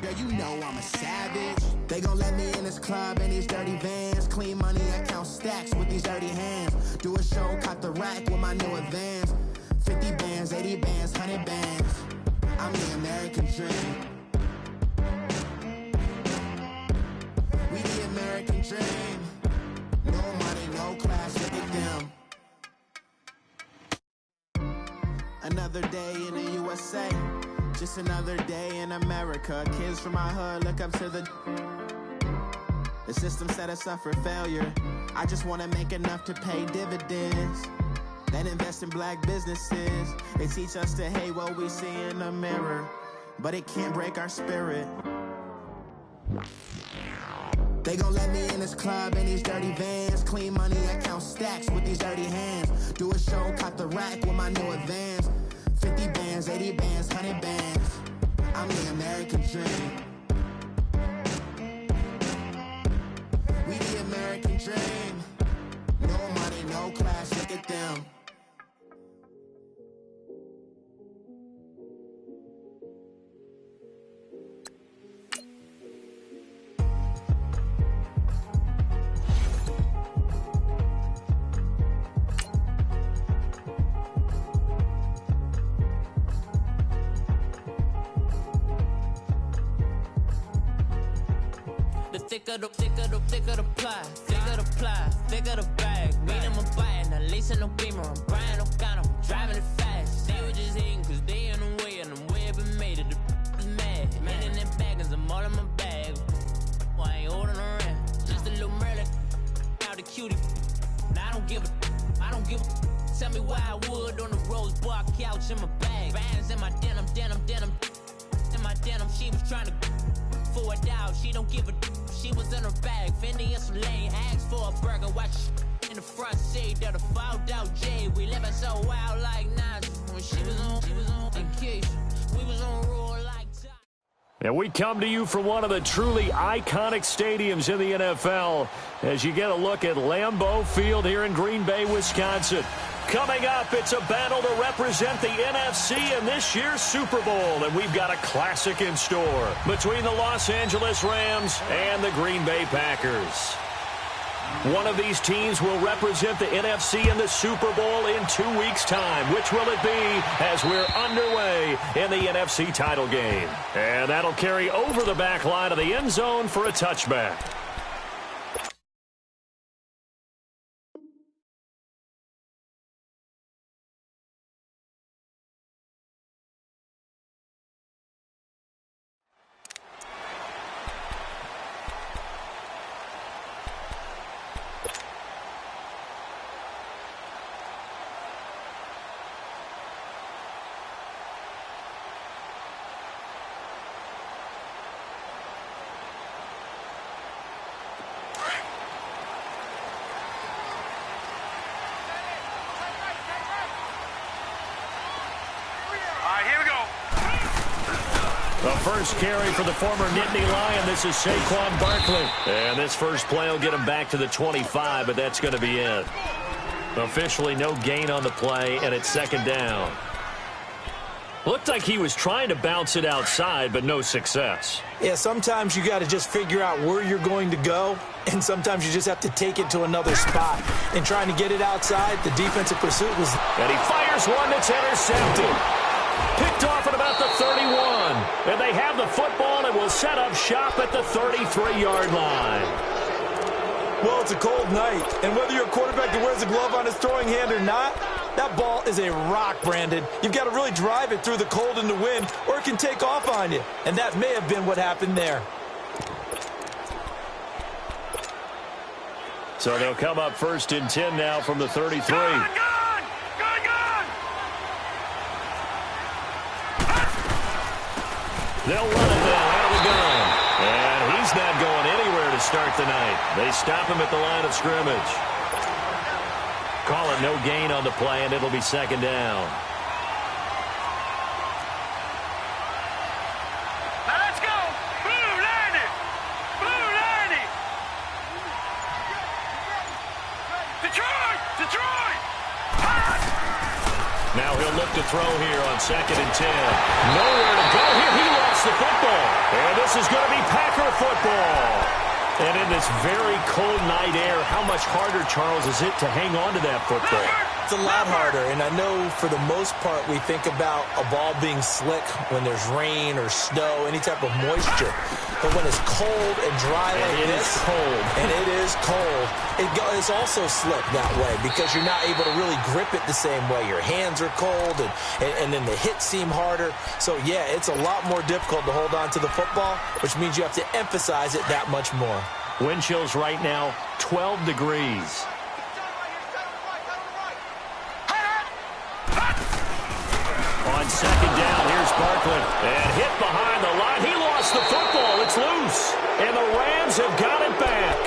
Girl, you know I'm a savage. They gon' let me in this club in these dirty vans. Clean money, I count stacks with these dirty hands. Do a show, cop the rack with my new advance. 50 bands, 80 bands, 100 bands. I'm the American dream. We the American dream. No money, no class, look at them. Another day in the USA. Just another day in America. Kids from my hood look up to the system set us up for failure. I just wanna make enough to pay dividends, then invest in black businesses. They teach us to hate what we see in the mirror, but it can't break our spirit. They gon' let me in this club in these dirty vans. Clean money, I count stacks with these dirty hands. Do a show, cop the rack with my new advance. 50 bands, 80 bands, 100 bands. I'm the American dream. We the American dream. No money, no class, look at them. Thicker the ply, thicker the bag. Mean I'm a buyer, now leasing no beamer. I'm Brian O'Connor, I'm driving it fast. They were just hating cause they in the way, and I'm way up and made it. The is mad. Man in them baggins, I'm all in my bag. Well, I ain't holding around. Just a little Merlin, out the cutie. Now I don't give a. Tell me why I would on the rose bar couch in my bag. Bands in my denim. In my denim, she was trying to for it out. She don't give a. She was in her bag, Fendi and some lane. Asked for a burger, watch in the front seat of the fouled out J. We living so wild like Nas. When she was on vacation, we was on roll like time. And we come to you from one of the truly iconic stadiums in the NFL as you get a look at Lambeau Field here in Green Bay, Wisconsin. Coming up, it's a battle to represent the NFC in this year's Super Bowl, and we've got a classic in store between the Los Angeles Rams and the Green Bay Packers. One of these teams will represent the NFC in the Super Bowl in 2 weeks' time. Which will it be as we're underway in the NFC title game? And that'll carry over the back line of the end zone for a touchback. The first carry for the former Nittany Lion. This is Saquon Barkley. And this first play will get him back to the 25, but that's going to be it. Officially no gain on the play, and it's second down. Looked like he was trying to bounce it outside, but no success. Yeah, sometimes you got to just figure out where you're going to go, and sometimes you just have to take it to another spot. And trying to get it outside, the defensive pursuit was... And he fires one that's intercepted. Picked off at about the 31. And they have the football and will set up shop at the 33-yard line. Well, it's a cold night, and whether you're a quarterback that wears a glove on his throwing hand or not, that ball is a rock, Brandon. You've got to really drive it through the cold and the wind, or it can take off on you. And that may have been what happened there. So they'll come up first and 10 now from the 33. They'll run it now out of the gun. And he's not going anywhere to start the night. They stop him at the line of scrimmage. Call it no gain on the play, and it'll be second down. Now let's go. Blue Lanny. Blue Lanny. Detroit. Now he'll look to throw here on second and 10. Nowhere to go here. He lost the football. And this is in this very cold night air, how much harder, Charles, is it to hang on to that football? It's a lot harder, and I know for the most part we think about a ball being slick when there's rain or snow, any type of moisture. But when it's cold and dry like this, and it is cold, it's also slick that way because you're not able to really grip it the same way. Your hands are cold, and then the hits seem harder. So, yeah, it's a lot more difficult to hold on to the football, which means you have to emphasize it that much more. Wind chills right now, 12 degrees. On second down, here's Barkley. And hit behind the line. He lost the football. It's loose. And the Rams have got it back.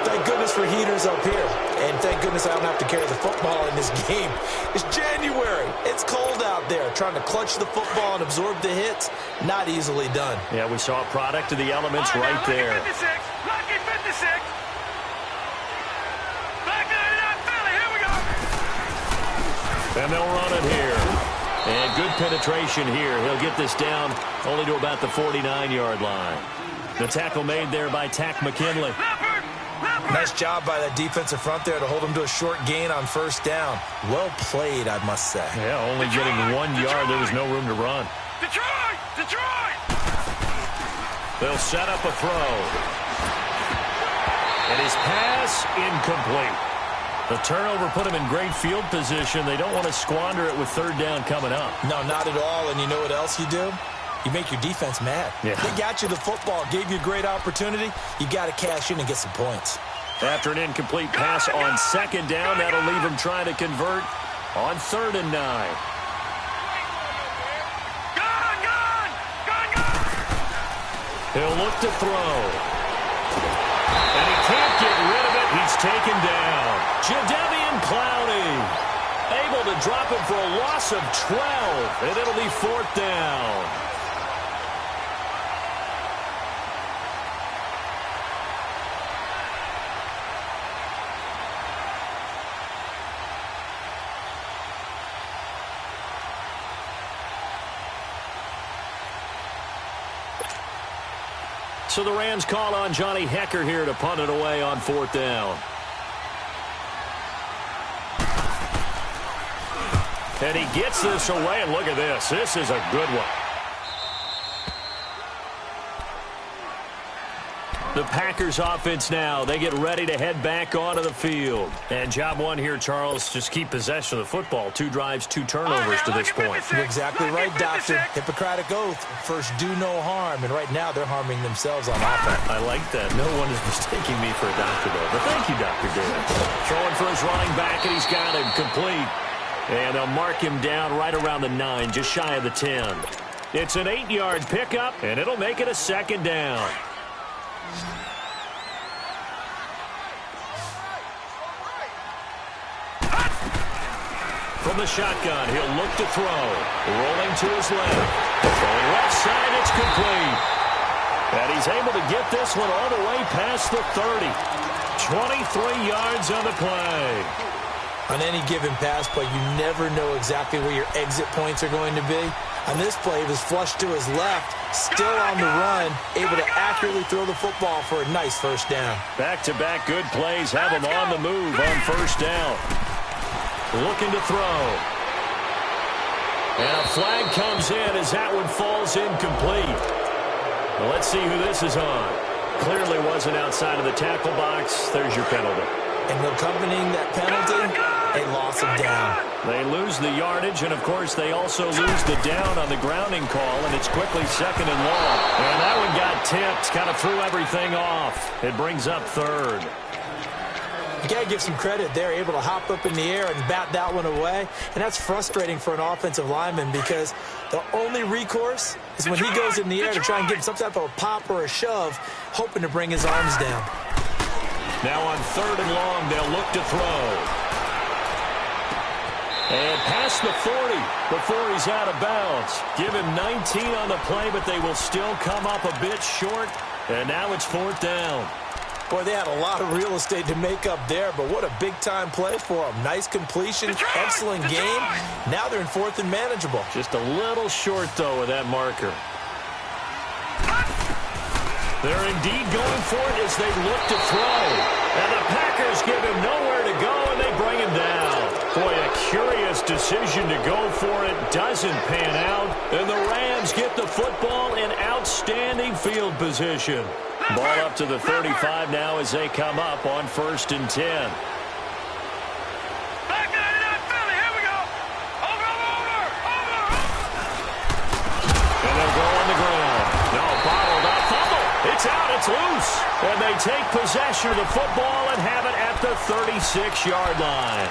Thank goodness for heaters up here. And thank goodness I don't have to carry the football in this game. It's January. It's cold out there. Trying to clutch the football and absorb the hits, not easily done. Yeah, we saw a product of the elements right there. Lucky 56. Back 99 Philly. Here we go. And they'll run it here. And good penetration here. He'll get this down only to about the 49-yard line. The tackle made there by Tack McKinley. Nice job by that defensive front there to hold him to a short gain on first down. Well played, I must say. Yeah, only getting 1 yard. There was no room to run. Detroit! Detroit! They'll set up a throw. And his pass incomplete. The turnover put him in great field position. They don't want to squander it with third down coming up. No, not at all. And you know what else you do? You make your defense mad. Yeah. They got you the football, gave you a great opportunity. You got to cash in and get some points. After an incomplete pass on second down, that'll leave him trying to convert on 3rd and 9. He'll look to throw. And he can't get rid of it. He's taken down. Jadeveon Clowney able to drop him for a loss of 12, and it'll be 4th down. So the Rams call on Johnny Hecker here to punt it away on 4th down. And he gets this away, and look at this. This is a good one. The Packers offense now. They get ready to head back onto the field. And job one here, Charles, just keep possession of the football. 2 drives, 2 turnovers to this point. You're exactly right, Doctor. Hippocratic oath. First, do no harm. And right now, they're harming themselves on offense. I like that. No one is mistaking me for a doctor, though. But thank you, Dr. Dan. Throwing for his running back, and he's got him complete. And they'll mark him down right around the 9, just shy of the 10. It's an 8-yard pickup, and it'll make it a 2nd down. From the shotgun, he'll look to throw. Rolling to his left. Going left side, it's complete. And he's able to get this one all the way past the 30. 23 yards on the play. On any given pass play, you never know exactly where your exit points are going to be. On this play, he was flushed to his left, still on the run, able to accurately throw the football for a nice first down. Back-to-back good plays have him on the move on first down. Looking to throw. And a flag comes in as that one falls incomplete. Well, let's see who this is on. Clearly wasn't outside of the tackle box. There's your penalty. And accompanying that penalty, a loss of down. They lose the yardage, and, of course, they also lose the down on the grounding call, and it's quickly 2nd and long. And that one got tipped, kind of threw everything off. It brings up 3rd. You got to give some credit. They're able to hop up in the air and bat that one away. And that's frustrating for an offensive lineman because the only recourse is when he goes in the air to try and get some type of a pop or a shove, hoping to bring his arms down. Now on 3rd and long, they'll look to throw. And past the 40 before he's out of bounds. Give him 19 on the play, but they will still come up a bit short. And now it's 4th down. Boy, they had a lot of real estate to make up there, but what a big-time play for them. Nice completion, excellent game. Now they're in 4th and manageable. Just a little short, though, with that marker. They're indeed going for it as they look to throw. And the Packers give him nowhere to go, and they bring him down. Boy, a curious decision to go for it. Doesn't pan out. And the Rams get the football in outstanding field position. Ball up to the 35 now as they come up on 1st and 10. It's out, it's loose. And they take possession of the football and have it at the 36-yard line.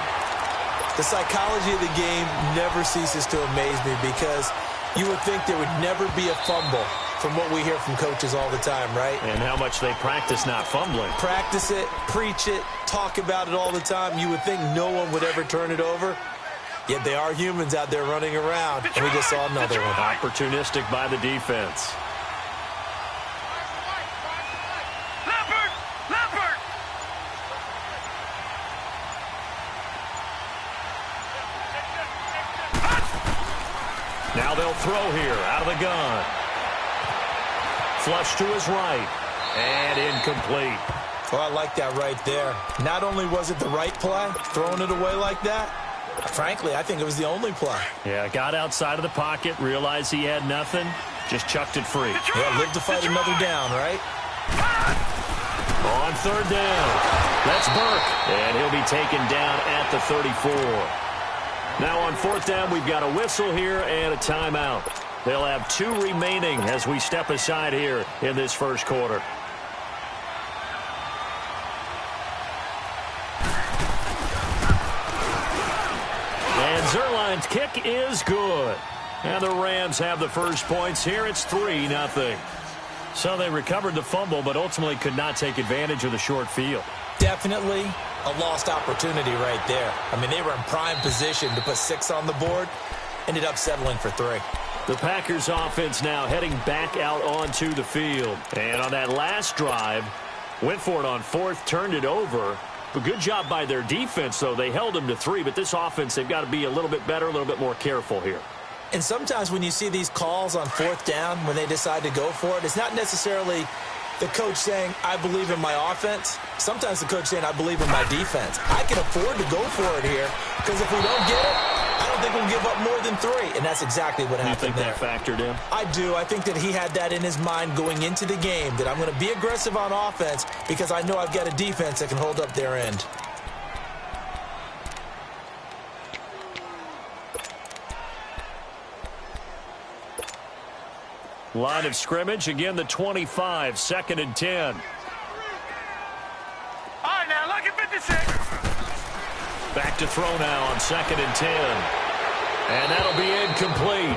The psychology of the game never ceases to amaze me because you would think there would never be a fumble from what we hear from coaches all the time, right? And how much they practice not fumbling. Practice it, preach it, talk about it all the time. You would think no one would ever turn it over. Yet they are humans out there running around. And we just saw another one. Opportunistic by the defense. Now they'll throw here out of the gun. Flush to his right. And incomplete. Well, I like that right there. Not only was it the right play, throwing it away like that, frankly, I think it was the only play. Yeah, got outside of the pocket, realized he had nothing, just chucked it free. Yeah, live to fight another down, right? On 3rd down. That's Burke. And he'll be taken down at the 34. Now on 4th down, we've got a whistle here and a timeout. They'll have 2 remaining as we step aside here in this first quarter. And Zerline's kick is good. And the Rams have the first points here. It's 3-0. So they recovered the fumble, but ultimately could not take advantage of the short field. Definitely a lost opportunity right there. I mean, they were in prime position to put 6 on the board. Ended up settling for 3. The Packers offense now heading back out onto the field. And on that last drive, went for it on 4th, turned it over. But good job by their defense, though. They held them to 3, but this offense, they've got to be a little bit better, a little bit more careful here. And sometimes when you see these calls on 4th down, when they decide to go for it, it's not necessarily the coach saying, I believe in my offense. Sometimes the coach saying, I believe in my defense. I can afford to go for it here because if we don't get it, I don't think we'll give up more than 3. And that's exactly what happened there. You think that factored in? I do. I think that he had that in his mind going into the game, that I'm going to be aggressive on offense because I know I've got a defense that can hold up their end. Line of scrimmage, again the 25, 2nd and 10. All right, now look at 56. Back to throw now on 2nd and 10. And that'll be incomplete.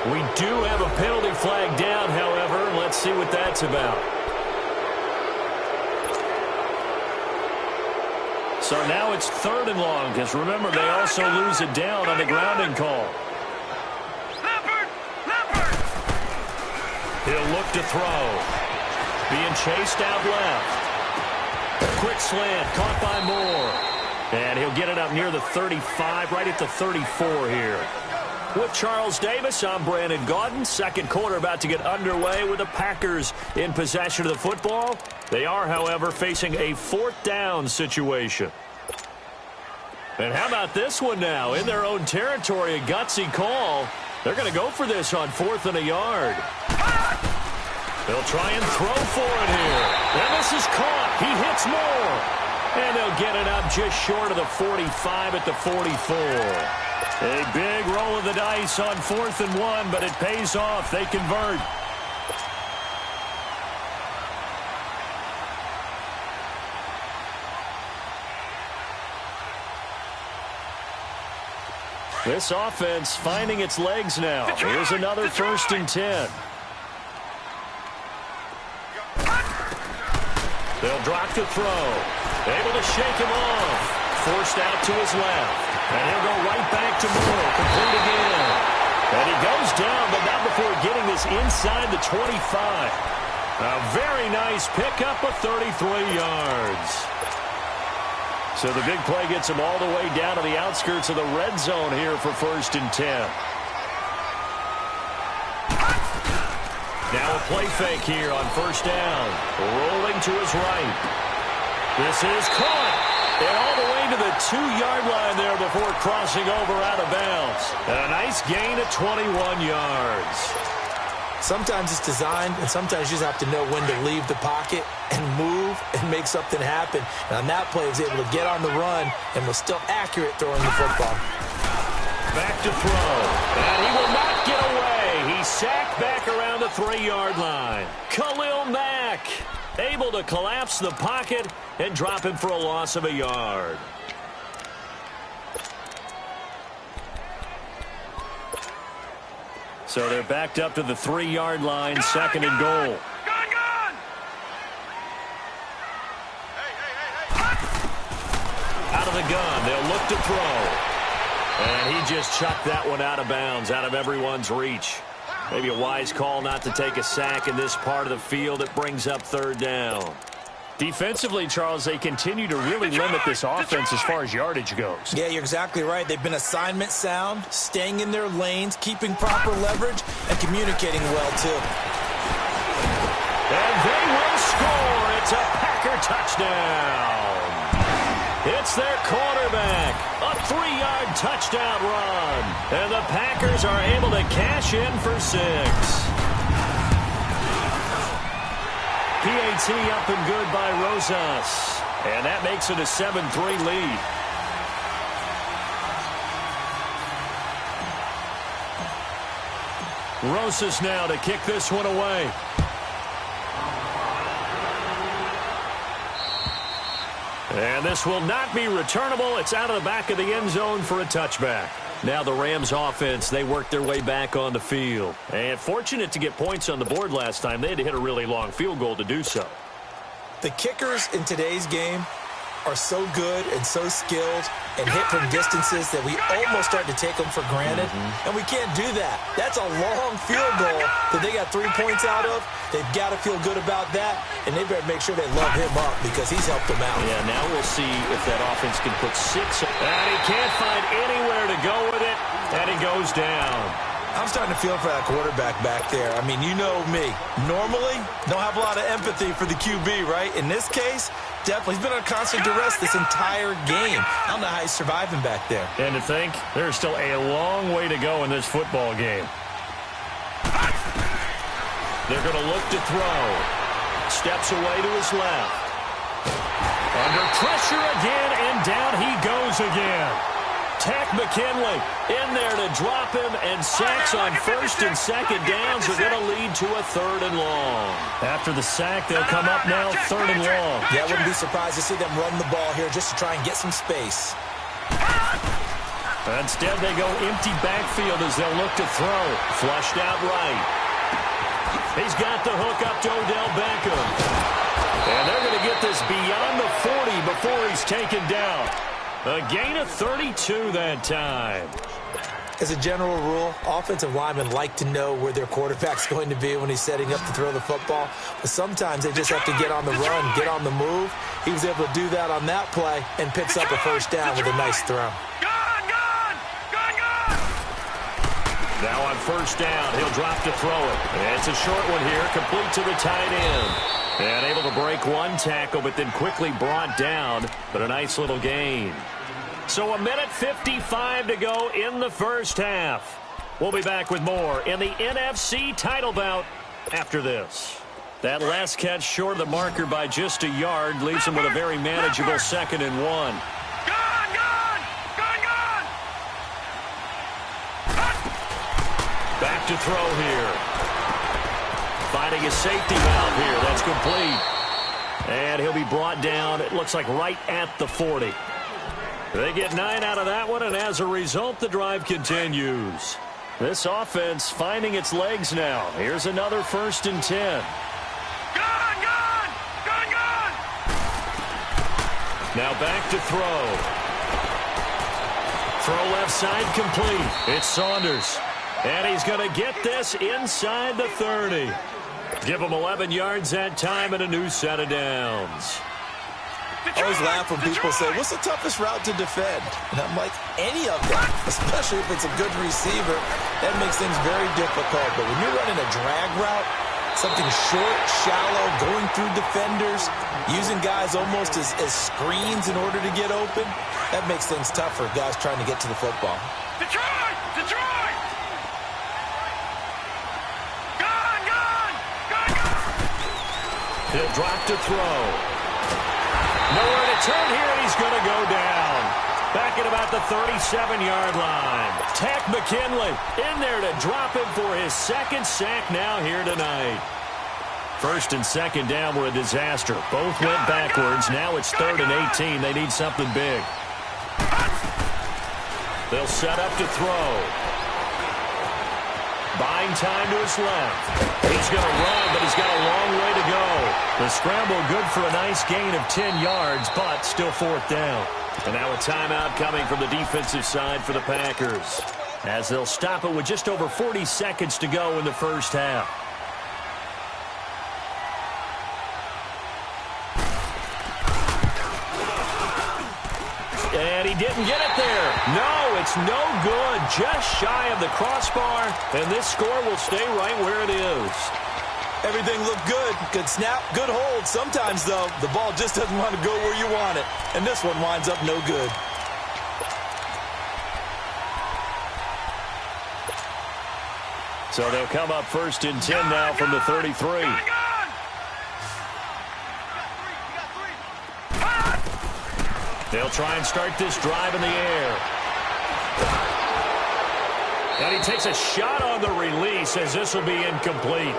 We do have a penalty flag down, however. Let's see what that's about. So now it's 3rd and long, because remember, they also lose it down on the grounding call. He'll look to throw. Being chased out left. Quick slant, caught by Moore. And he'll get it up near the 35, right at the 34 here. With Charles Davis, I'm Brandon Gaudin. Second quarter about to get underway with the Packers in possession of the football. They are, however, facing a 4th down situation. And how about this one now? In their own territory, a gutsy call. They're going to go for this on 4th and a yard. They'll try and throw for it here. And this is caught. He hits Moore. And they'll get it up just short of the 45 at the 44. A big roll of the dice on 4th and 1, but it pays off. They convert. This offense finding its legs now. Here's another 1st and 10. They'll drop to throw. Able to shake him off. Forced out to his left. And he'll go right back to Moore. Complete again. And he goes down, but not before getting this inside the 25. A very nice pickup of 33 yards. So the big play gets him all the way down to the outskirts of the red zone here for 1st and 10. Now a play fake here on first down. Rolling to his right. This is caught. And all the way to the 2-yard line there before crossing over out of bounds. And a nice gain of 21 yards. Sometimes it's designed, and sometimes you just have to know when to leave the pocket and move and make something happen. And on that play, he was able to get on the run and was still accurate throwing the football. Back to throw. And he will not get away. He's sacked back around the 3-yard line. Khalil Mack able to collapse the pocket and drop him for a loss of a yard. So they're backed up to the 3-yard line, second and goal. Out of the gun, they'll look to throw. And he just chucked that one out of bounds, out of everyone's reach. Maybe a wise call not to take a sack in this part of the field. It brings up third down. Defensively, Charles, they continue to really limit this offense as far as yardage goes. Yeah, you're exactly right. They've been assignment sound, staying in their lanes, keeping proper leverage, and communicating well, too. And they will score. It's a Packer touchdown. It's their quarterback. A 3-yard touchdown run. And the Packers are able to cash in for 6. PAT up and good by Rosas. And that makes it a 7-3 lead. Rosas now to kick this one away. And this will not be returnable. It's out of the back of the end zone for a touchback. Now the Rams offense, they worked their way back on the field. And fortunate to get points on the board last time. They had to hit a really long field goal to do so. The kickers in today's game are so good and so skilled and hit from distances that we almost start to take them for granted. And we can't do that. That's a long field goal that they got 3 points out of. They've got to feel good about that, and they better make sure they love him up because he's helped them out. Yeah, now we'll see if that offense can put 6. And he can't find anywhere to go with it, and he goes down. I'm starting to feel for that quarterback back there. I mean, you know me. Normally, don't have a lot of empathy for the QB, right? In this case, definitely. He's been on constant duress this entire game. I don't know how he's surviving back there. And to think, there's still a long way to go in this football game. They're going to look to throw. Steps away to his left. Under pressure again, and down he goes again. Tack McKinley in there to drop him, and sacks on first and second downs are going to lead to a 3rd and long. After the sack, they'll come up now 3rd and long. Yeah, I wouldn't be surprised to see them run the ball here just to try and get some space. Instead, they go empty backfield as they'll look to throw. Flushed out right. He's got the hook up to Odell Beckham. And they're going to get this beyond the 40 before he's taken down. A gain of 32 that time. As a general rule, offensive linemen like to know where their quarterback's going to be when he's setting up to throw the football. But sometimes they just have to get on the run, get on the move. He was able to do that on that play and picks up a first down with a nice throw. Now on first down, he'll drop to throw it. It's a short one here, complete to the tight end. And able to break one tackle, but then quickly brought down. But a nice little gain. So 1:55 to go in the first half. We'll be back with more in the NFC title bout after this. That last catch short of the marker by just a yard leaves him with a very manageable 2nd and 1. Back to throw here. Finding a safety valve here. That's complete. And he'll be brought down, it looks like right at the 40. They get 9 out of that one, and as a result, the drive continues. This offense finding its legs now. Here's another 1st and 10. Now back to throw. Throw left side complete. It's Saunders. And he's going to get this inside the 30. Give him 11 yards that time and a new set of downs. I always laugh when people say, what's the toughest route to defend? And I'm like, any of them, especially if it's a good receiver. That makes things very difficult. But when you're running a drag route, Something short, shallow, going through defenders, using guys almost as screens in order to get open. That makes things tough for guys trying to get to the football. Detroit! Detroit! Gone! Gone! Gone! Gone! He'll drop to throw. Nowhere to turn here, and he's going to go down. Back at about the 37-yard line. Tack McKinley in there to drop him for his second sack now here tonight. First and second down were a disaster. Both went backwards. Now it's 3rd and 18. They need something big. They'll set up to throw. Buying time to his left. He's going to run, but he's got a long way to go. The scramble good for a nice gain of 10 yards, but still 4th down. And now a timeout coming from the defensive side for the Packers, as they'll stop it with just over 40 seconds to go in the first half. And he didn't get it there. No, it's no good. Just shy of the crossbar, and this score will stay right where it is. Everything looked good. Good snap, good hold. Sometimes, though, the ball just doesn't want to go where you want it. And this one winds up no good. So they'll come up 1st and 10 now from the 33. They'll try and start this drive in the air. And he takes a shot on the release, as this will be incomplete.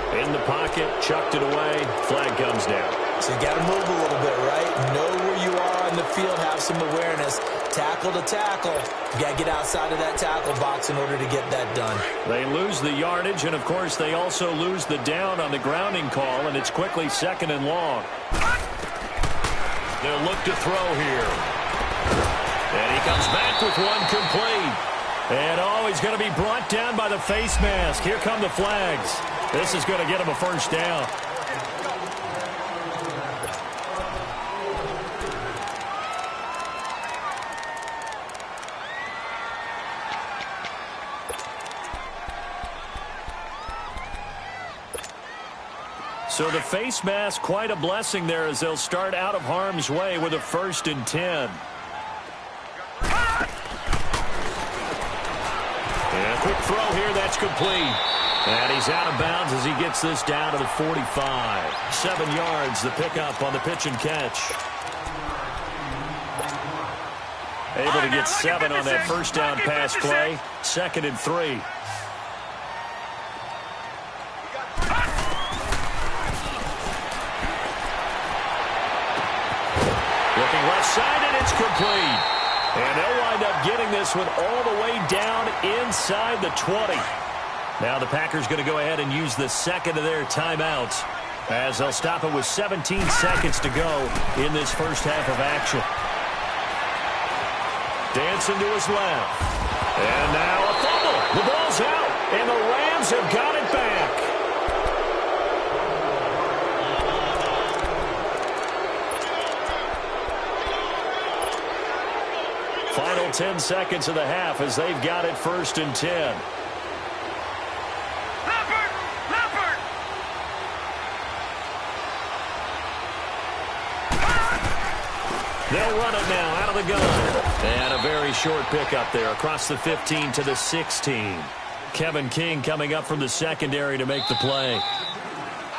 In the pocket, chucked it away. Flag comes down. So you got to move a little bit, right? Know where you are on the field, have some awareness. Tackle to tackle. You got to get outside of that tackle box in order to get that done. They lose the yardage, and, of course, they also lose the down on the grounding call, and it's quickly 2nd and long. They'll look to throw here. And he comes back with one complete. And, he's going to be brought down by the face mask. Here come the flags. This is going to get him a first down. So the face mask, quite a blessing there, as they'll start out of harm's way with a 1st and 10. And a quick throw here, that's complete. And he's out of bounds as he gets this down to the 45. 7 yards, the pickup on the pitch and catch. Able to get 7 on that first down pass play. 2nd and 3. Looking left side, and it's complete. And they'll wind up getting this one all the way down inside the 20. Now the Packers going to go ahead and use the second of their timeouts, as they'll stop it with 17 seconds to go in this first half of action. Dancing to his left. And now a fumble. The ball's out, and the Rams have got it back. Final 10 seconds of the half as they've got it 1st and 10. They'll run it now out of the gun. And a very short pickup there across the 15 to the 16. Kevin King coming up from the secondary to make the play.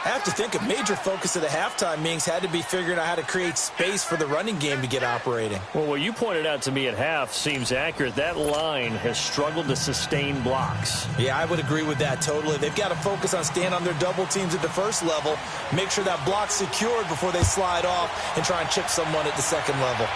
I have to think a major focus of the halftime meetings had to be figuring out how to create space for the running game to get operating. Well, what you pointed out to me at half seems accurate. That line has struggled to sustain blocks. Yeah, I would agree with that totally. They've got to focus on staying on their double teams at the first level, make sure that block's secured before they slide off and try and chip someone at the second level.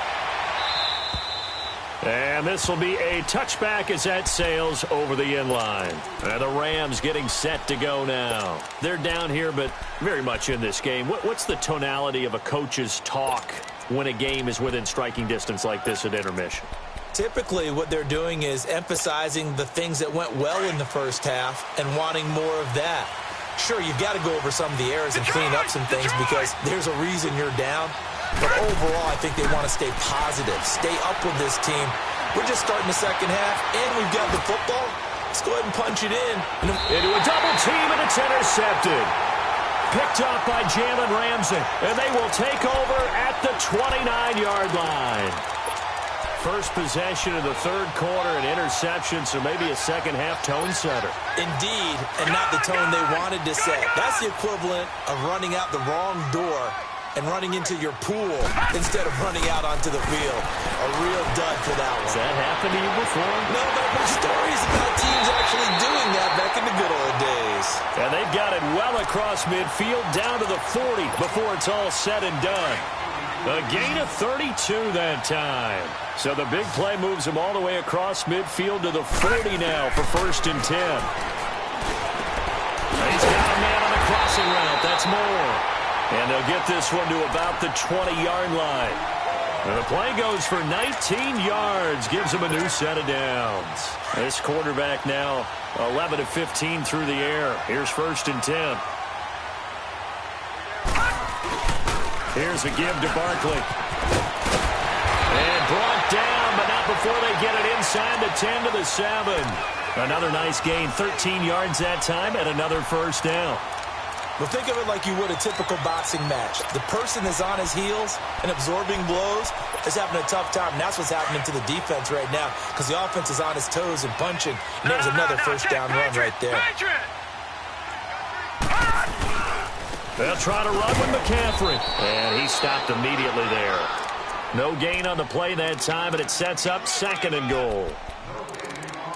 And this will be a touchback as that sails over the inline. And the Rams getting set to go now. They're down here, but very much in this game. What's the tonality of a coach's talk when a game is within striking distance like this at intermission? Typically, what they're doing is emphasizing the things that went well in the first half and wanting more of that. Sure, you've got to go over some of the errors and clean up some things because there's a reason you're down. But overall, I think they want to stay positive, stay up with this team. We're just starting the second half, and we've got the football. Let's go ahead and punch it in. Into a double team, and it's intercepted. Picked up by Jalen Ramsey, and they will take over at the 29-yard line. First possession of the third quarter, an interception, so maybe a second-half tone setter. Indeed, and not the tone they wanted to set. That's the equivalent of running out the wrong door and running into your pool instead of running out onto the field. A real dud for that one. Has that happened to you before? No, but there's stories about teams actually doing that back in the good old days. And they've got it well across midfield, down to the 40 before it's all said and done. A gain of 32 that time. So the big play moves them all the way across midfield to the 40 now for 1st and 10. He's got a man on the crossing route. That's more. And they'll get this one to about the 20-yard line. And the play goes for 19 yards. Gives them a new set of downs. This quarterback now 11 of 15 through the air. Here's 1st and 10. Here's a give to Barkley. And brought down, but not before they get it inside the 10 to the 7. Another nice gain, 13 yards that time, and another 1st down. Well, think of it like you would a typical boxing match. The person is on his heels and absorbing blows is having a tough time. And that's what's happening to the defense right now because the offense is on his toes and punching. And there's another 1st down run right there. They'll try to run with McCaffrey. And he stopped immediately there. No gain on the play that time, and it sets up 2nd and goal.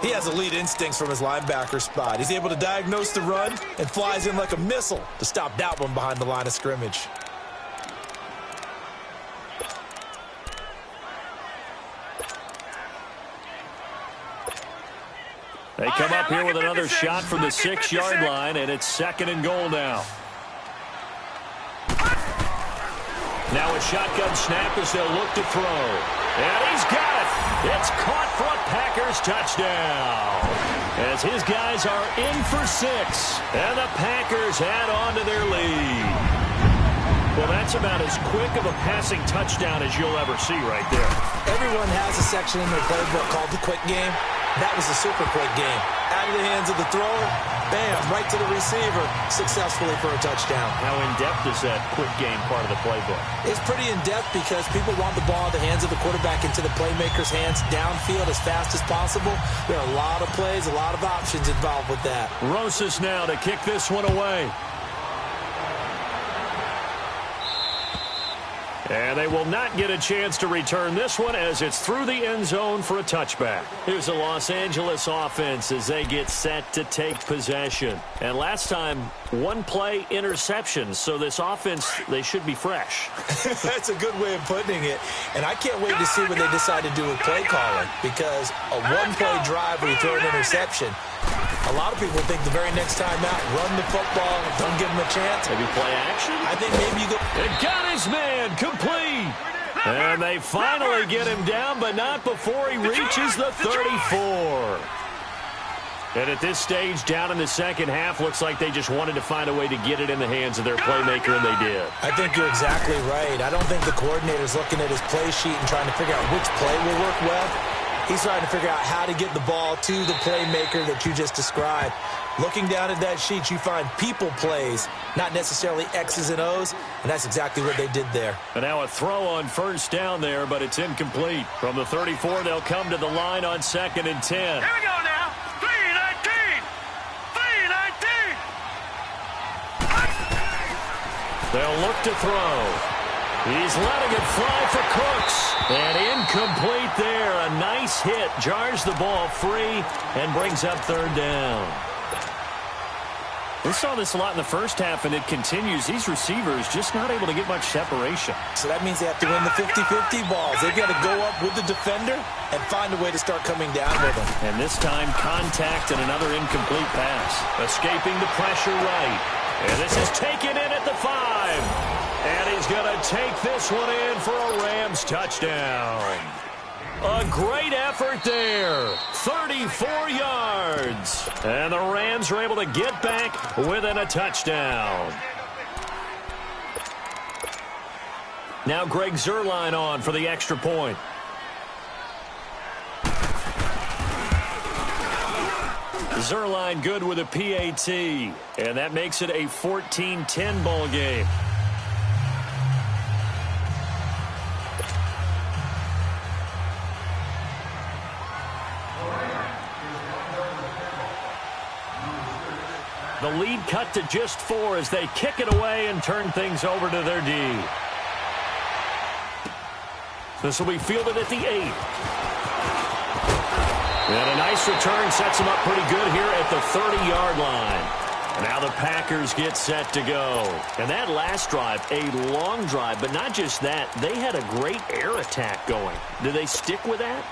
He has elite instincts from his linebacker spot. He's able to diagnose the run and flies in like a missile to stop that one behind the line of scrimmage. They come up here with another shot from the 6-yard line, and it's 2nd and goal now. Now a shotgun snap as they'll look to throw. And he's got it. It's caught for a Packers touchdown. As his guys are in for 6. And the Packers add on to their lead. Well, that's about as quick of a passing touchdown as you'll ever see right there. Everyone has a section in their playbook called the quick game. That was a super quick game. Out of the hands of the thrower, bam, right to the receiver, successfully for a touchdown. How in-depth is that quick game part of the playbook? It's pretty in-depth because people want the ball in the hands of the quarterback into the playmaker's hands downfield as fast as possible. There are a lot of plays, a lot of options involved with that. Rosas now to kick this one away. And they will not get a chance to return this one as it's through the end zone for a touchback. Here's the Los Angeles offense as they get set to take possession. And last time, 1-play interception. So this offense, they should be fresh. That's a good way of putting it. And I can't wait to see what they decide to do with play calling. Because a 1-play drive where you throw an interception, a lot of people think the very next time out, run the football, don't give them a chance. Maybe play action? I think maybe you go. It got his man complete. And they finally get him down, but not before he reaches the 34. And at this stage, down in the second half, looks like they just wanted to find a way to get it in the hands of their playmaker, and they did. I think you're exactly right. I don't think the coordinator's looking at his play sheet and trying to figure out which play will work well. He's trying to figure out how to get the ball to the playmaker that you just described. Looking down at that sheet, you find people plays, not necessarily X's and O's, and that's exactly what they did there. And now a throw on 1st down there, but it's incomplete. From the 34, they'll come to the line on 2nd and 10. Here we go now. 3-19. 3-19. They'll look to throw. He's letting it fly for Cooks. And incomplete there. A nice hit. Jars the ball free and brings up 3rd down. We saw this a lot in the first half, and it continues. These receivers just not able to get much separation. So that means they have to win the 50-50 balls. They've got to go up with the defender and find a way to start coming down with them. And this time, contact and another incomplete pass. Escaping the pressure right. And this is taken in at the 5. And he's going to take this one in for a Rams touchdown. A great effort there. 34 yards. And the Rams are able to get back within a touchdown. Now Greg Zuerlein on for the extra point. Zerline good with a PAT, and that makes it a 14-10 ball game. The lead cut to just 4 as they kick it away and turn things over to their D. This will be fielded at the 8. And a nice return sets them up pretty good here at the 30-yard line. Now the Packers get set to go. And that last drive, a long drive, but not just that. They had a great air attack going. Do they stick with that?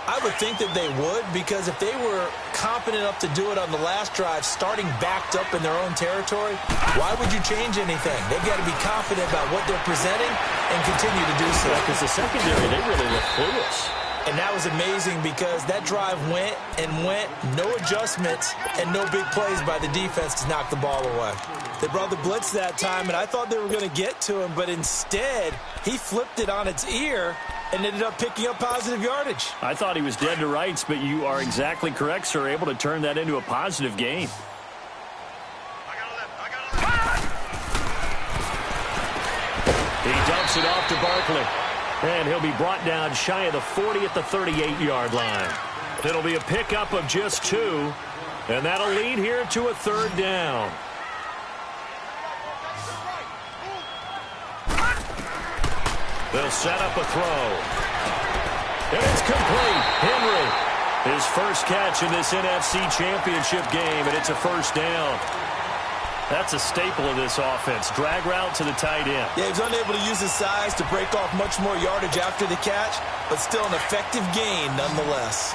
I would think that they would, because if they were confident enough to do it on the last drive, starting backed up in their own territory, why would you change anything? They've got to be confident about what they're presenting and continue to do so. Because the secondary, they really look clueless. And that was amazing because that drive went and went, no adjustments and no big plays by the defense to knock the ball away. They brought the blitz that time, and I thought they were going to get to him, but instead he flipped it on its ear and ended up picking up positive yardage. I thought he was dead to rights, but you are exactly correct, sir. Able to turn that into a positive gain. He dumps it off to Barkley. And he'll be brought down shy of the 40 at the 38-yard line. It'll be a pickup of just 2, and that'll lead here to a 3rd down. They'll set up a throw. And it's complete. Henry, his first catch in this NFC Championship game, and it's a 1st down. That's a staple of this offense. Drag route to the tight end. Yeah, he was unable to use his size to break off much more yardage after the catch, but still an effective gain nonetheless.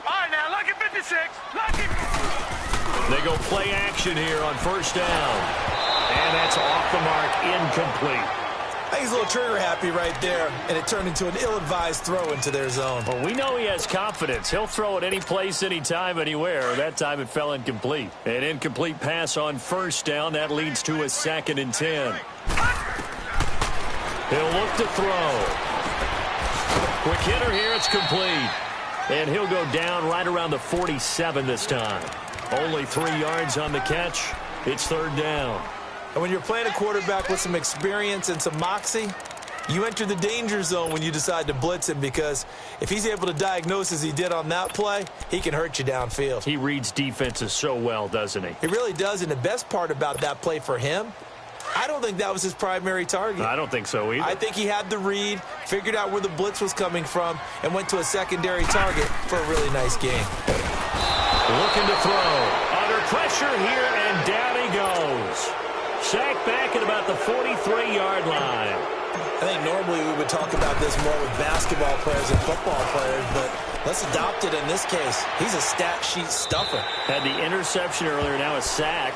All right, now, lucky 56. Lucky. They go play action here on 1st down. And that's off the mark, incomplete. I think he's a little trigger happy right there, and it turned into an ill-advised throw into their zone. Well, we know he has confidence. He'll throw it any place, anytime, anywhere. That time it fell incomplete. An incomplete pass on 1st down. That leads to a 2nd and 10. He'll look to throw. Quick hitter here. It's complete. And he'll go down right around the 47 this time. Only 3 yards on the catch. It's 3rd down. And when you're playing a quarterback with some experience and some moxie, you enter the danger zone when you decide to blitz him, because if he's able to diagnose as he did on that play, he can hurt you downfield. He reads defenses so well, doesn't he? He really does, and the best part about that play for him, I don't think that was his primary target. I don't think so either. I think he had the read, figured out where the blitz was coming from, and went to a secondary target for a really nice game. Looking to throw. Under pressure here, and down he goes. Sacked back at about the 43-yard line. I think normally we would talk about this more with basketball players and football players, but let's adopt it in this case. He's a stat sheet stuffer. Had the interception earlier, now a sack.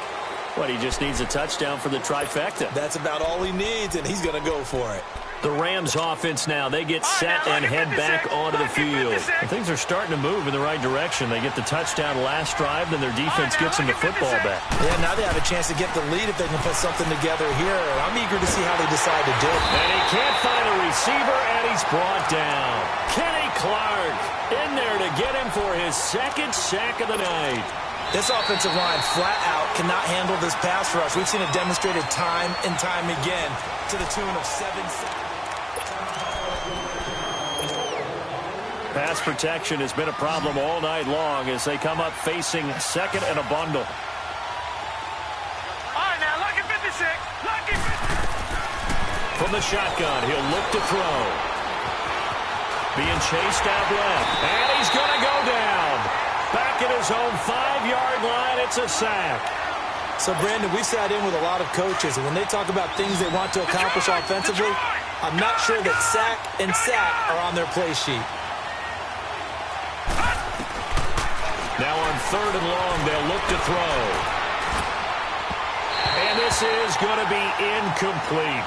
But he just needs a touchdown for the trifecta. That's about all he needs, and he's going to go for it. The Rams offense now, they get set and head back onto the field. And things are starting to move in the right direction. They get the touchdown last drive, then their defense gets them the football back. Yeah, now they have a chance to get the lead if they can put something together here. And I'm eager to see how they decide to do it. And he can't find a receiver, and he's brought down. Kenny Clark in there to get him for his 2nd sack of the night. This offensive line flat out cannot handle this pass rush. We've seen it demonstrated time and time again to the tune of 7 sacks. Pass protection has been a problem all night long as they come up facing 2nd and a bundle. All right, now, lucky 56. Lucky 56. From the shotgun, he'll look to throw. Being chased out left, and he's going to go down. Back at his own 5-yard line, it's a sack. So, Brandon, we sat in with a lot of coaches, and when they talk about things they want to accomplish offensively, I'm not sure that sack and sack are on their play sheet. Now on 3rd and long, they'll look to throw. And this is going to be incomplete.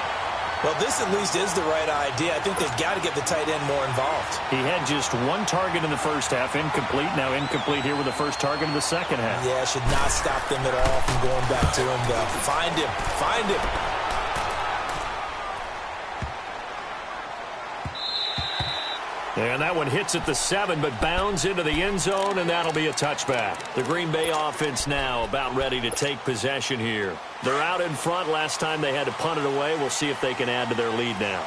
Well, this at least is the right idea. I think they've got to get the tight end more involved. He had just 1 target in the first half, incomplete. Now incomplete here with the first target in the second half. Yeah, should not stop them at all from going back to him, though. Find him. Find him. And that one hits at the 7, but bounds into the end zone, and that'll be a touchback. The Green Bay offense now about ready to take possession here. They're out in front. Last time they had to punt it away. We'll see if they can add to their lead now.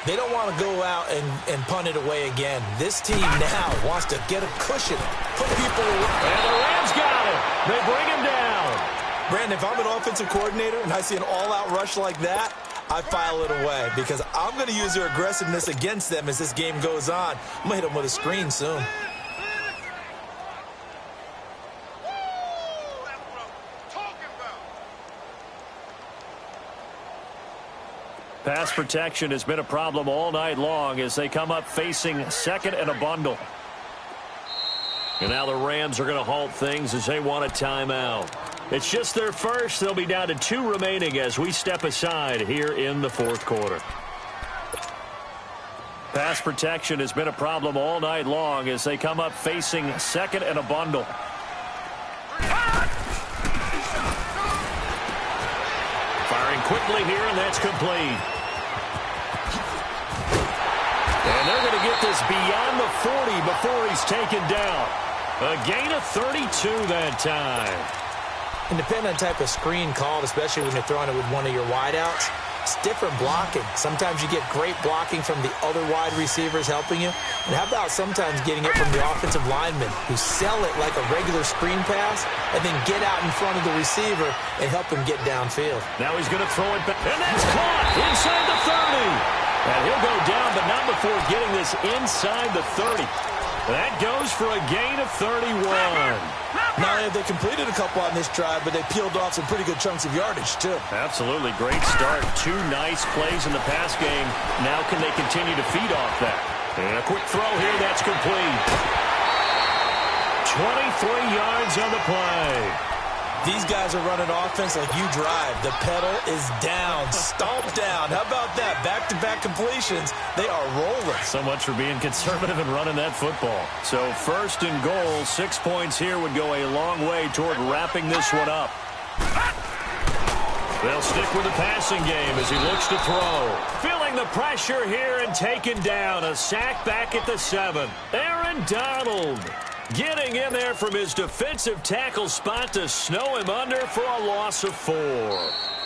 They don't want to go out and punt it away again. This team now wants to get a cushion, put people away. And the Rams got it. They bring him down. Brandon, if I'm an offensive coordinator and I see an all-out rush like that, I file it away because I'm going to use their aggressiveness against them as this game goes on. I'm going to hit them with a screen soon. Pass protection has been a problem all night long as they come up facing second and a bundle. And now the Rams are going to halt things as they want a timeout. It's just their first. They'll be down to 2 remaining as we step aside here in the fourth quarter. Pass protection has been a problem all night long as they come up facing second and a bundle. Firing quickly here, and that's complete. And they're going to get this beyond the 40 before he's taken down. A gain of 32 that time. And depending on the type of screen called, especially when you're throwing it with one of your wideouts, it's different blocking. Sometimes you get great blocking from the other wide receivers helping you. And how about sometimes getting it from the offensive linemen who sell it like a regular screen pass and then get out in front of the receiver and help him get downfield. Now he's going to throw it back. And that's caught inside the 30. And he'll go down, but not before getting this inside the 30. That goes for a gain of 31. Not only have they completed a couple on this drive, but they peeled off some pretty good chunks of yardage, too. Absolutely. Great start. 2 nice plays in the pass game. Now can they continue to feed off that? And a quick throw here. That's complete. 23 yards on the play. These guys are running offense like you drive. The pedal is down, stomped down. How about that? Back-to-back completions. They are rolling. So much for being conservative and running that football. So first and goal, 6 points here would go a long way toward wrapping this one up. They'll stick with the passing game as he looks to throw. Feeling the pressure here and taken down. A sack back at the 7. Aaron Donald getting in there from his defensive tackle spot to snow him under for a loss of 4.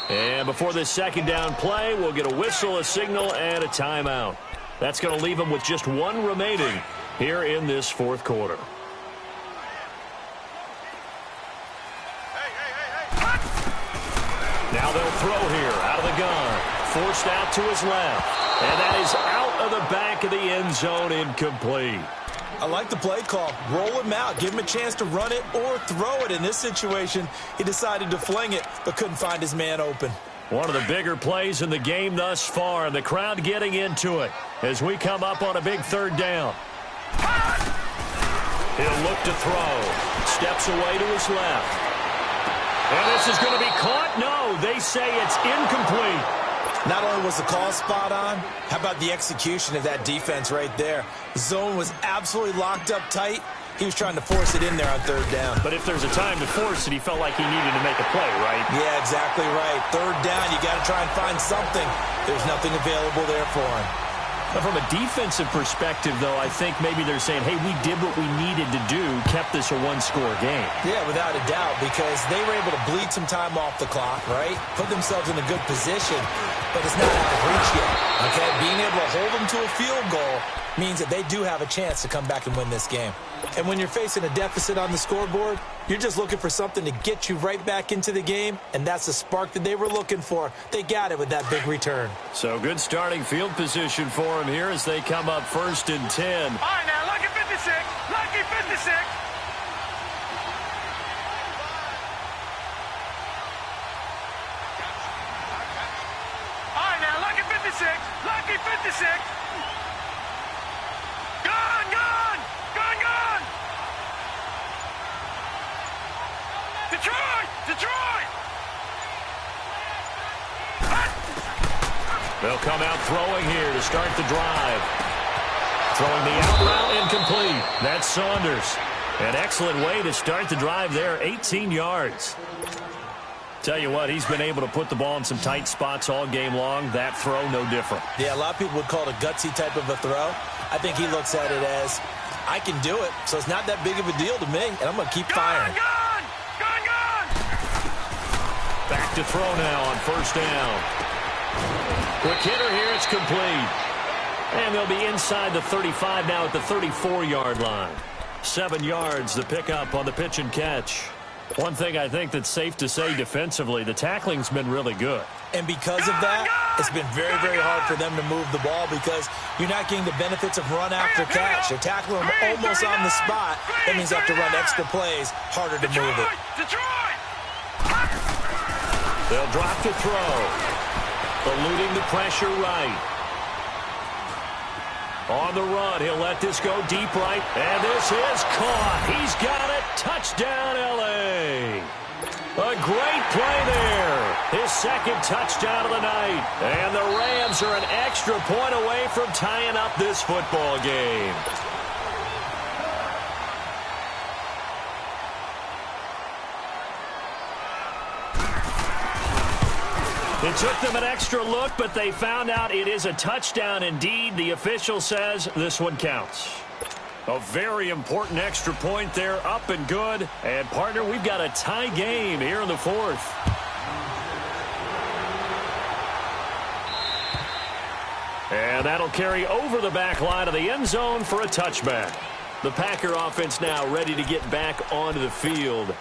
And before this second down play, we'll get a whistle, a signal, and a timeout. That's going to leave him with just 1 remaining here in this fourth quarter. Now they'll throw here out of the gun. Forced out to his left. And that is out of the back of the end zone, incomplete. I like the play call. Roll him out. Give him a chance to run it or throw it. In this situation, he decided to fling it, but couldn't find his man open. One of the bigger plays in the game thus far, and the crowd getting into it as we come up on a big third down. He'll look to throw. Steps away to his left. And this is going to be caught? No, they say it's incomplete. Not only was the call spot on, how about the execution of that defense right there? The zone was absolutely locked up tight. He was trying to force it in there on third down. But if there's a time to force it, he felt like he needed to make a play, right? Yeah, exactly right. Third down, you got to try and find something. There's nothing available there for him. But from a defensive perspective, though, I think maybe they're saying, hey, we did what we needed to do, kept this a one-score game. Yeah, without a doubt, because they were able to bleed some time off the clock, right? Put themselves in a good position, but it's not out of reach yet, okay? Being able to hold them to a field goal means that they do have a chance to come back and win this game. And when you're facing a deficit on the scoreboard, you're just looking for something to get you right back into the game, and that's the spark that they were looking for. They got it with that big return. So good starting field position for them here as they come up 1st and 10. All right, now, lucky 56. Lucky 56. All right, now, lucky 56. Lucky 56. Gone, gone. Gone, gone. Detroit! Detroit! They'll come out throwing here to start the drive. Throwing the out route incomplete. That's Saunders. An excellent way to start the drive there, 18 yards. Tell you what, he's been able to put the ball in some tight spots all game long. That throw, no different. Yeah, a lot of people would call it a gutsy type of a throw. I think he looks at it as, I can do it, so it's not that big of a deal to me, and I'm going to keep firing. Gun! Back to throw now on first down. Quick hitter here, it's complete. And they'll be inside the 35 now at the 34-yard line. 7 yards the pickup on the pitch and catch. One thing I think that's safe to say defensively, the tackling's been really good. And because of that, it's been very, very hard for them to move the ball because you're not getting the benefits of run after catch. They're tackling them almost on the spot. That means they have to run extra plays, harder to move it. They'll drop to throw. Eluding the pressure right. On the run, he'll let this go deep right. And this is caught. He's got it. Touchdown, L.A. A great play there. His second touchdown of the night. And the Rams are an extra point away from tying up this football game. It took them an extra look, but they found out it is a touchdown indeed. The official says this one counts. A very important extra point there, up and good. And, partner, we've got a tie game here in the fourth. And that'll carry over the back line of the end zone for a touchback. The Packer offense now ready to get back onto the field.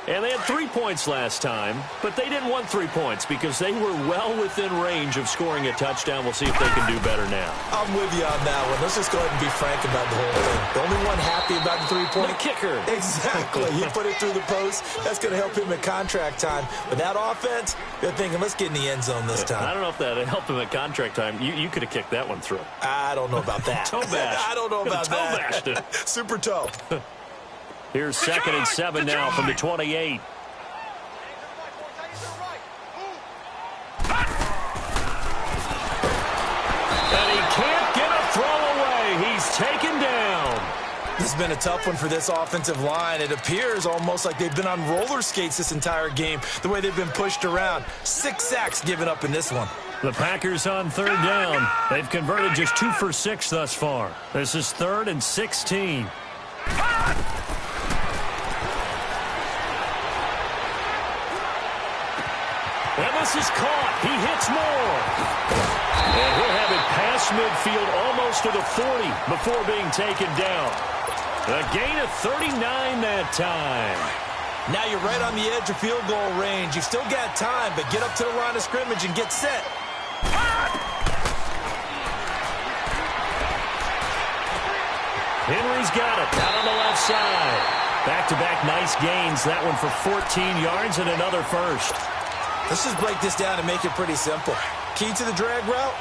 And they had 3 points last time, but they didn't want 3 points because they were well within range of scoring a touchdown. We'll see if they can do better now. I'm with you on that one. Let's just go ahead and be frank about the whole thing. The only one happy about the 3-point. The kicker. Exactly. He put it through the post. That's going to help him at contract time. But that offense, they're thinking, let's get in the end zone this time. I don't know if that helped him at contract time. You could have kicked that one through. I don't know about that. Toe bash. I don't know about that. Toe bashed it. Super toe. Here's 2nd and 7 now from the 28. And he can't get a throw away. He's taken down. This has been a tough one for this offensive line. It appears almost like they've been on roller skates this entire game, the way they've been pushed around. 6 sacks given up in this one. The Packers on 3rd down. They've converted just 2 for 6 thus far. This is 3rd and 16. And this is caught. He hits more. And he'll have it past midfield almost to the 40 before being taken down. A gain of 39 that time. Now you're right on the edge of field goal range. You've still got time, but get up to the line of scrimmage and get set. Henry's got it out on the left side. Back-to-back nice gains. That one for 14 yards and another first. Let's just break this down and make it pretty simple. Key to the drag route,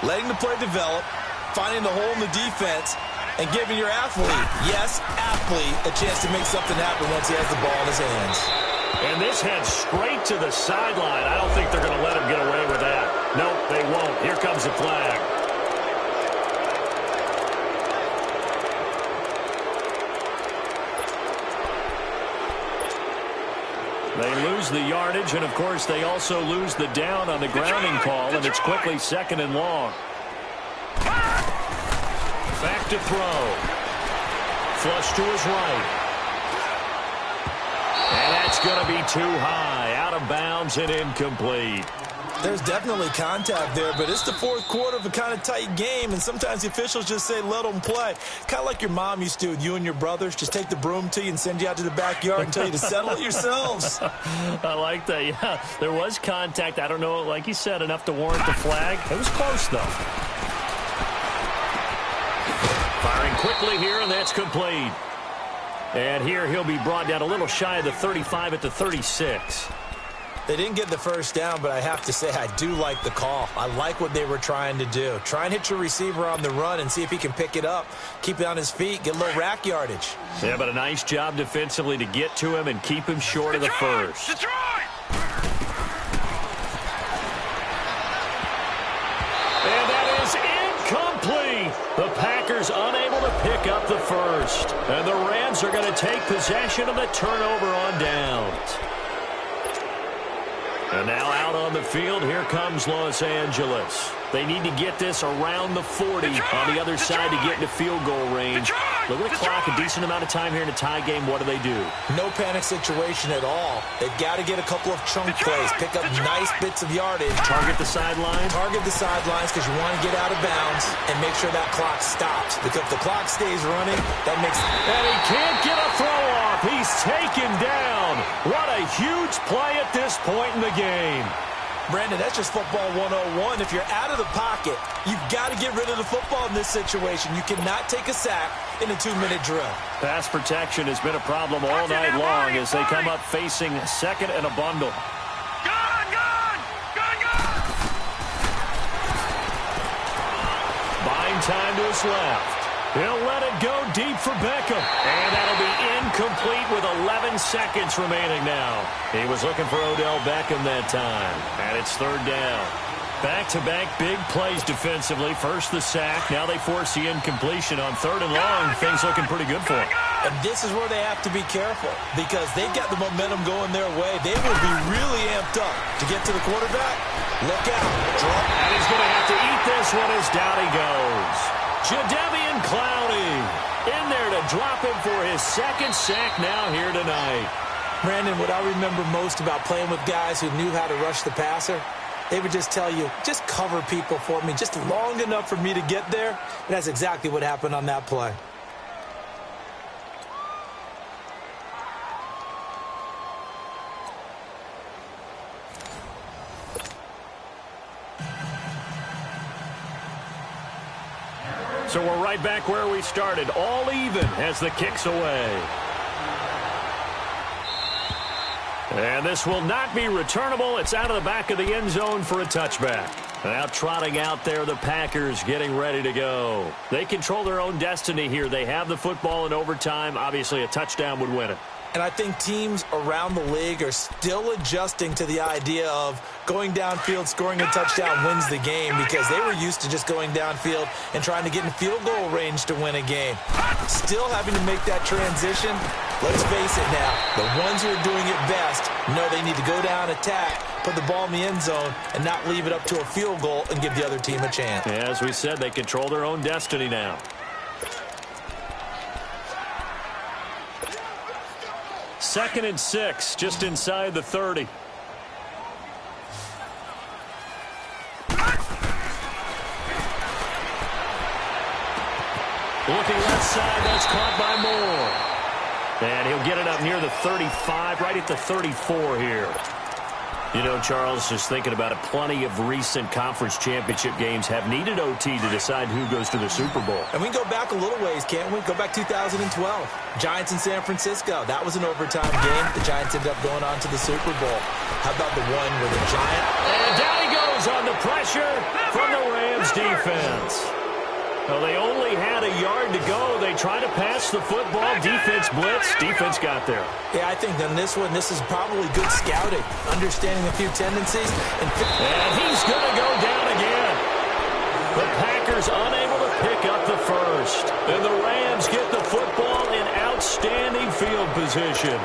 letting the play develop, finding the hole in the defense, and giving your athlete, yes, athlete, a chance to make something happen once he has the ball in his hands. And this heads straight to the sideline. I don't think they're going to let him get away with that. Nope, they won't. Here comes the flag. They lose the yardage, and, of course, they also lose the down on the grounding call, and it's quickly 2nd and long. Back to throw. Flush to his right. And that's going to be too high. Out of bounds and incomplete. There's definitely contact there, but it's the 4th quarter of a kind of tight game, and sometimes the officials just say, let them play. Kind of like your mom used to with you and your brothers. Just take the broom to you and send you out to the backyard and tell you to settle it yourselves. I like that, yeah. There was contact. I don't know, like you said, enough to warrant the flag. It was close, though. Firing quickly here, and that's complete. And here he'll be brought down a little shy of the 35 at the 36. They didn't get the first down, but I have to say I do like the call. I like what they were trying to do. Try and hit your receiver on the run and see if he can pick it up, keep it on his feet, get a little rack yardage. Yeah, but a nice job defensively to get to him and keep him short of the first. And that is incomplete. The Packers unable to pick up the first. And the Rams are going to take possession of the turnover on downs. And now out on the field, here comes Los Angeles. They need to get this around the 40 on the other side to get into field goal range. Look at the clock, a decent amount of time here in a tie game. What do? No panic situation at all. They've got to get a couple of chunk plays, pick up nice bits of yardage. Target the sidelines? Target the sidelines because you want to get out of bounds and make sure that clock stops. Because if the clock stays running, that makes... And he can't get a throw off. He's taken down. What a huge play at this point in the game. Brandon, that's just football 101. If you're out of the pocket, you've got to get rid of the football in this situation. You cannot take a sack in a 2-minute drill. Pass protection has been a problem all night long as they come up facing second and a bundle. Buying time to his left. He'll let it go deep for Beckham. And that'll be incomplete with 11 seconds remaining now. He was looking for Odell Beckham that time. And it's third down. Back-to-back big plays defensively. First the sack. Now they force the incompletion on third and long. Things looking pretty good for them. And this is where they have to be careful because they've got the momentum going their way. They will be really amped up to get to the quarterback. Look out. Drop. And he's going to have to eat this one as down he goes. Jadeveon Clowney in there to drop him for his second sack now here tonight. Brandon, what I remember most about playing with guys who knew how to rush the passer, they would just tell you, just cover people for me, just long enough for me to get there. And that's exactly what happened on that play. So we're right back where we started, all even as the kick's away. And this will not be returnable. It's out of the back of the end zone for a touchback. Now trotting out there, the Packers getting ready to go. They control their own destiny here. They have the football in overtime. Obviously, a touchdown would win it. And I think teams around the league are still adjusting to the idea of going downfield, scoring a touchdown wins the game because they were used to just going downfield and trying to get in field goal range to win a game. Still having to make that transition. Let's face it now, the ones who are doing it best know they need to go down, attack, put the ball in the end zone, and not leave it up to a field goal and give the other team a chance. Yeah, as we said, they control their own destiny now. Second and 6, just inside the 30. Looking left side, that's caught by Moore. And he'll get it up near the 35, right at the 34 here. You know, Charles, just thinking about it, plenty of recent conference championship games have needed OT to decide who goes to the Super Bowl. And we can go back a little ways, can't we? Go back 2012. Giants in San Francisco. That was an overtime game. The Giants ended up going on to the Super Bowl. How about the one where the Giant... And down he goes on the pressure from the Rams defense. Well, they only had a yard to go. They tried to pass the football. Defense blitz. Defense got there. Yeah, I think on this one, this is probably good scouting, understanding a few tendencies. And he's going to go down again. The Packers unable to pick up the first. And the Rams get the football in outstanding field position.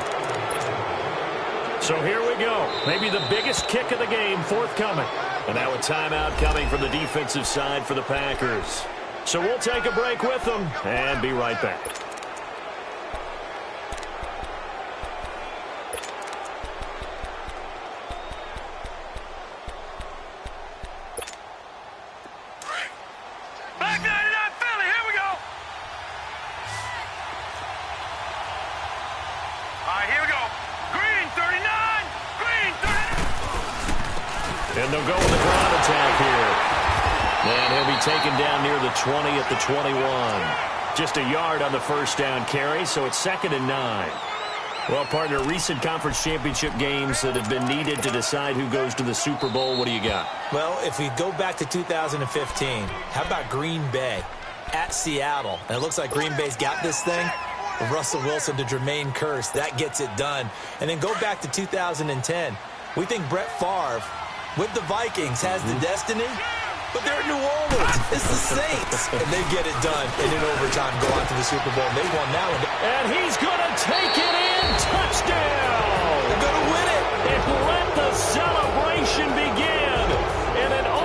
So here we go. Maybe the biggest kick of the game forthcoming. And now a timeout coming from the defensive side for the Packers. So we'll take a break with them and be right back. Back 99 Philly, here we go. All right, here we go. Green 39, green 39. And they'll go with the ground attack here. And he'll be taken down near the 20 at the 21. Just a yard on the first down carry, so it's 2nd and 9. Well, partner, recent conference championship games that have been needed to decide who goes to the Super Bowl, what do you got? Well, if we go back to 2015, how about Green Bay at Seattle? And it looks like Green Bay's got this thing. Russell Wilson to Jermaine Kearse, that gets it done. And then go back to 2010. We think Brett Favre with the Vikings has the destiny. But they're in New Orleans. It's the Saints. And they get it done. And in overtime, go on to the Super Bowl. They won that one. And he's going to take it in. Touchdown. They're going to win it. And let the celebration begin in an